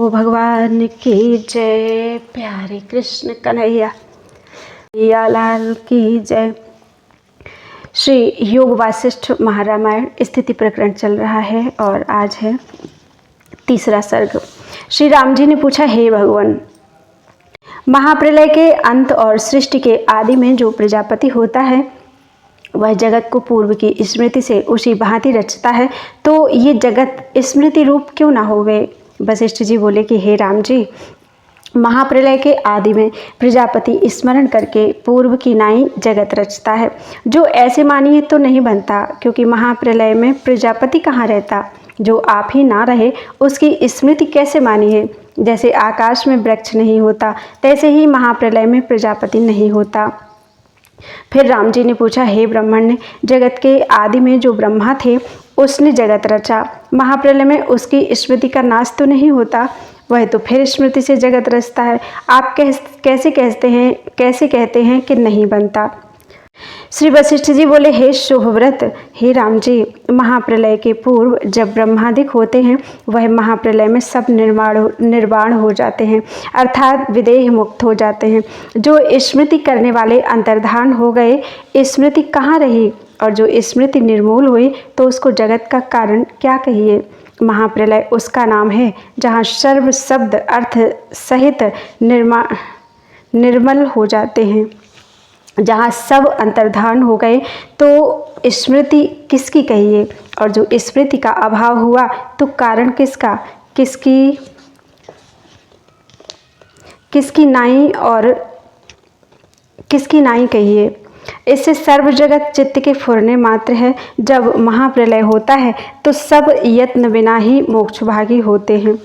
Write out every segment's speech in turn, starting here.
भगवान की जय। प्यारे कृष्ण कन्हैया लाल की जय। श्री योग वासिष्ठ महारामायण स्थिति प्रकरण चल रहा है और आज है तीसरा सर्ग। श्री राम जी ने पूछा, हे भगवान, महाप्रलय के अंत और सृष्टि के आदि में जो प्रजापति होता है वह जगत को पूर्व की स्मृति से उसी भांति रचता है, तो ये जगत स्मृति रूप क्यों ना होवे। वशिष्ठ जी बोले कि हे राम जी, महाप्रलय के आदि में प्रजापति स्मरण करके पूर्व की नाई जगत रचता है। जो ऐसे मानिए तो नहीं बनता, क्योंकि महाप्रलय में प्रजापति कहाँ रहता। जो आप ही ना रहे उसकी स्मृति कैसे मानिए। जैसे आकाश में वृक्ष नहीं होता, तैसे ही महाप्रलय में प्रजापति नहीं होता। फिर राम जी ने पूछा, हे ब्रह्मण्य, जगत के आदि में जो ब्रह्मा थे उसने जगत रचा, महाप्रलय में उसकी स्मृति का नाश तो नहीं होता। वह तो फिर स्मृति से जगत रचता है। आप कैसे कहते हैं कि नहीं बनता। श्री वशिष्ठ जी बोले, हे शुभव्रत, हे राम जी, महाप्रलय के पूर्व जब ब्रह्मादिक होते हैं वह महाप्रलय में सब निर्वाण हो जाते हैं, अर्थात विदेह मुक्त हो जाते हैं। जो स्मृति करने वाले अंतर्धान हो गए, स्मृति कहाँ रही। और जो स्मृति निर्मूल हुई तो उसको जगत का कारण क्या कहिए। महाप्रलय उसका नाम है जहाँ सर्व शब्द अर्थ सहित निर्मल हो जाते हैं। जहाँ सब अंतर्धान हो गए तो स्मृति किसकी कहिए। और जो स्मृति का अभाव हुआ तो कारण किसका, किसकी नाई कहिए। इससे सर्व जगत चित्त के फुरने मात्र है। जब महाप्रलय होता है तो सब यत्न बिना ही मोक्षभागी होते हैं,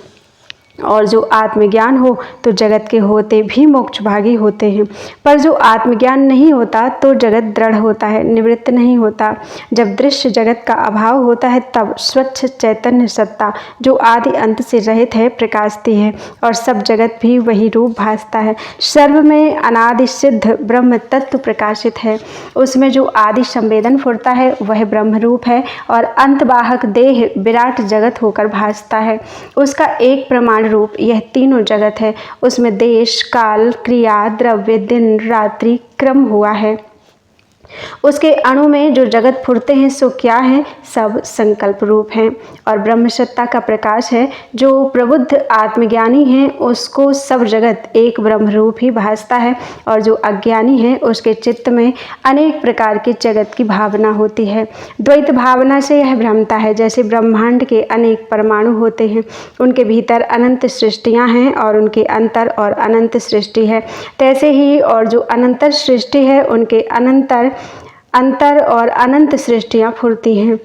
और जो आत्मज्ञान हो तो जगत के होते भी मोक्षभागी होते हैं। पर जो आत्मज्ञान नहीं होता तो जगत दृढ़ होता है, निवृत्त नहीं होता। जब दृश्य जगत का अभाव होता है तब स्वच्छ चैतन्य सत्ता जो आदि अंत से रहित है प्रकाशती है, और सब जगत भी वही रूप भासता है। सर्व में अनादि सिद्ध ब्रह्म तत्व प्रकाशित है। उसमें जो आदि संवेदन फुरता है वह ब्रह्म रूप है, और अंतवाहक देह विराट जगत होकर भासता है। उसका एक प्रमाण रूप यह तीनों जगत है। उसमें देश काल क्रिया द्रव्य दिन रात्रि क्रम हुआ है। उसके अणु में जो जगत फुरते हैं सो क्या है, सब संकल्प रूप हैं। और ब्रह्म सत्ता का प्रकाश है। जो प्रबुद्ध आत्मज्ञानी है उसको सब जगत एक ब्रह्म रूप ही भासता है, और जो अज्ञानी है उसके चित्त में अनेक प्रकार के जगत की भावना होती है। द्वैत भावना से यह भ्रमता है। जैसे ब्रह्मांड के अनेक परमाणु होते हैं, उनके भीतर अनंत सृष्टियां हैं और उनके अंतर और अनंत सृष्टि है, तैसे ही और जो अनंतर सृष्टि है उनके अंतर और अनंत सृष्टियां फुरती हैं।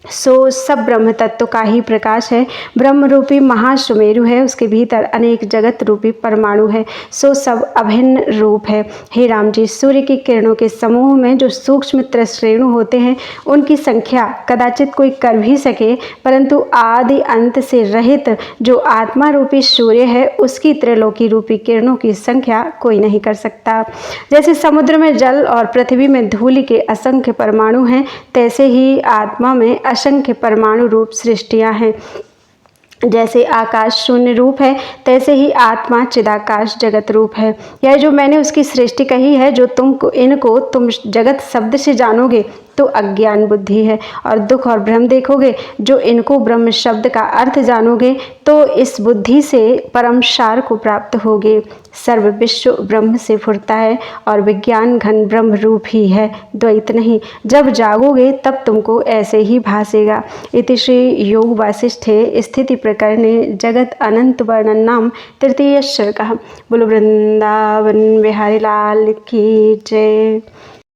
सो सब ब्रह्म तत्व का ही प्रकाश है। ब्रह्म रूपी महासुमेरु है, उसके भीतर अनेक जगत रूपी परमाणु है। सो सब अभिन्न रूप है। हे राम जी, सूर्य की किरणों के समूह में जो सूक्ष्म त्रिश्रेणु होते हैं उनकी संख्या कदाचित कोई कर भी सके, परंतु आदि अंत से रहित जो आत्मा रूपी सूर्य है उसकी त्रिलोकी रूपी किरणों की संख्या कोई नहीं कर सकता। जैसे समुद्र में जल और पृथ्वी में धूलि के असंख्य परमाणु हैं, तैसे ही आत्मा में असंख्य परमाणु रूप सृष्टियां हैं। जैसे आकाश शून्य रूप है, तैसे ही आत्मा चिदाकाश जगत रूप है। यह जो मैंने उसकी सृष्टि कही है, जो तुम जगत शब्द से जानोगे तो अज्ञान बुद्धि है, और दुख और भ्रम देखोगे। जो इनको ब्रह्म शब्द का अर्थ जानोगे तो इस बुद्धि से परम सार को प्राप्त होगे। सर्व विश्व ब्रह्म से फुरता है और विज्ञान घन ब्रह्म रूप ही है, द्वैत नहीं। जब जागोगे तब तुमको ऐसे ही भासेगा। इति श्री योग वासिष्ठे स्थिति प्रकरणे जगत अनंत वर्णन नाम तृतीय सर्गः। बोलो वृंदावन बिहारी लाल की जय।